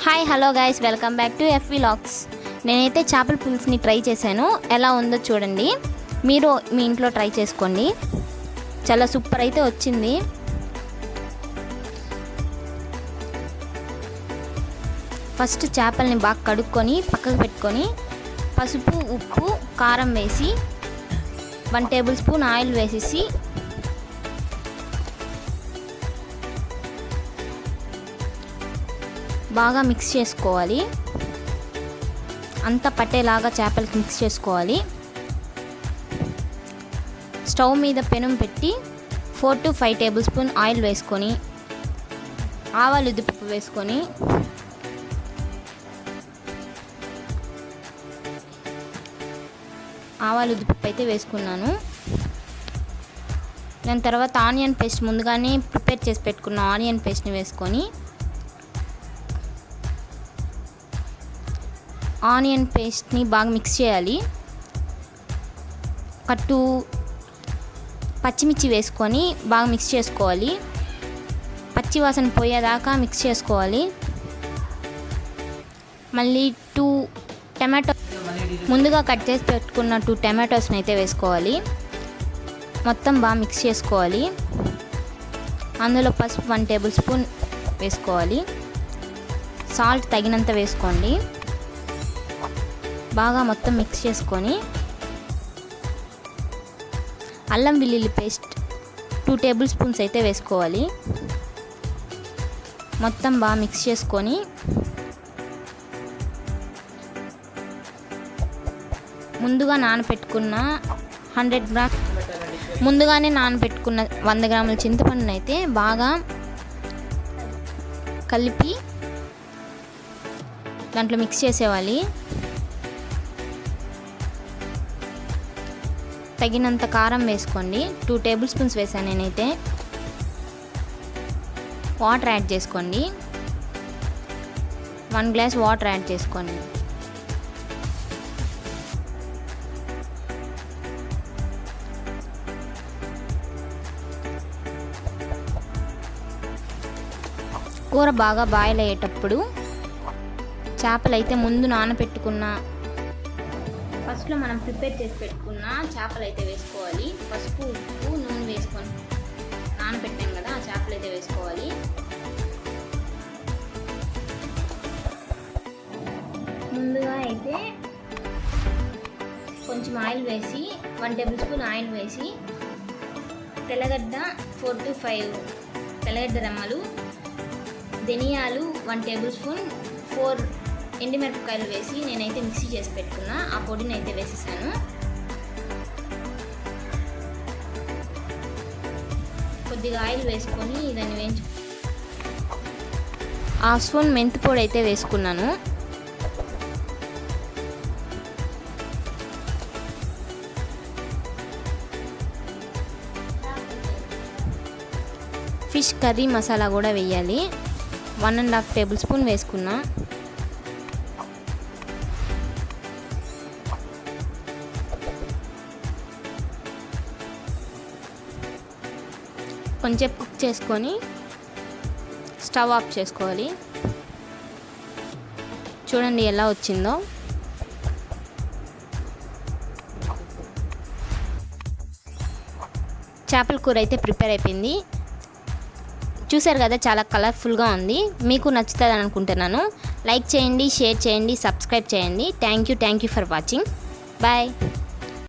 Hi hello guys, welcome back to F vlogs. నేనైతే చేపల పులుసుని ట్రై చేశాను. ఎలా ఉందో చూడండి, మీరు మీ ఇంట్లో ట్రై చేసుకోండి. చాలా సూపర్ అయితే వచ్చింది. ఫస్ట్ చేపల్ని బాగా కడుక్కొని పక్కకు పెట్టుకొని పసుపు, ఉప్పు, కారం వేసి 1 టేబుల్ స్పూన్ ఆయిల్ వేసేసి బాగా మిక్స్ చేసుకోవాలి. అంతా పట్టేలాగా చేపలకి మిక్స్ చేసుకోవాలి. స్టవ్ మీద పెనం పెట్టి 4 to 5 టేబుల్ స్పూన్ ఆయిల్ వేసుకొని ఆవాలు ఉద్దిపప్పు వేసుకొని ఆవాలు ఉద్దిపప్పు అయితే వేసుకున్నాను. దాని తర్వాత ఆనియన్ పేస్ట్, ముందుగానే ప్రిపేర్ చేసి పెట్టుకున్న ఆనియన్ పేస్ట్ని వేసుకొని ఆనియన్ పేస్ట్ని బాగా మిక్స్ చేయాలి. 2 పచ్చిమిర్చి వేసుకొని బాగా మిక్స్ చేసుకోవాలి. పచ్చి వాసన పోయేదాకా మిక్స్ చేసుకోవాలి. మళ్ళీ 2 టమాటో, ముందుగా కట్ చేసి పెట్టుకున్న 2 టమాటోస్ని అయితే వేసుకోవాలి. మొత్తం బాగా మిక్స్ చేసుకోవాలి. అందులో పసుపు 1 టేబుల్ స్పూన్ వేసుకోవాలి. సాల్ట్ తగినంత వేసుకోండి. బాగా మొత్తం మిక్స్ చేసుకొని అల్లం వెల్లుల్లి పేస్ట్ 2 టేబుల్ స్పూన్స్ అయితే వేసుకోవాలి. మొత్తం బాగా మిక్స్ చేసుకొని ముందుగానే నానబెట్టుకున్న 100 గ్రాముల చింతపండుని అయితే బాగా కలిపి దాంట్లో మిక్స్ చేసేవాలి. తగినంత కారం వేసుకోండి. 2 టేబుల్ స్పూన్స్ వేసాను నేనైతే. వాటర్ యాడ్ చేసుకోండి. 1 గ్లాస్ వాటర్ యాడ్ చేసుకోండి. కూర బాగా బాయిల్ అయ్యేటప్పుడు చేపలైతే ముందు నానబెట్టుకున్న, ఫస్ట్లో మనం ప్రిపేర్ చేసి పెట్టుకున్న చేపలు అయితే వేసుకోవాలి. పసుపు, ఉప్పు, నూనె వేసుకొని నానబెట్టాం కదా, ఆ చేపలు అయితే వేసుకోవాలి. ముందుగా అయితే కొంచెం ఆయిల్ వేసి 1 టేబుల్ స్పూన్ ఆయిల్ వేసి తెల్లగడ్డ 4 to 5 తెల్లగడ్డ రెమ్మలు, ధనియాలు 1 టేబుల్ స్పూన్, 4 ఎండుమిరపకాయలు వేసి నేనైతే మిక్సీ చేసి పెట్టుకున్నా. ఆ పొడిని అయితే వేసేసాను. కొద్దిగా ఆయిల్ వేసుకొని దాన్ని వేయించు. 1/2 స్పూన్ మెంతి పొడి అయితే వేసుకున్నాను. ఫిష్ కర్రీ మసాలా కూడా వేయాలి. 1.5 టేబుల్ స్పూన్ వేసుకున్నా. కొంచెం కుక్ చేసుకొని స్టవ్ ఆఫ్ చేసుకోవాలి. చూడండి ఎలా వచ్చిందో. చేపల కూర అయితే ప్రిపేర్ అయిపోయింది. చూసారు కదా, చాలా కలర్ఫుల్గా ఉంది. మీకు నచ్చుతుంది అనుకుంటున్నాను. లైక్ చేయండి, షేర్ చేయండి, సబ్స్క్రైబ్ చేయండి. Thank you for watching. Bye.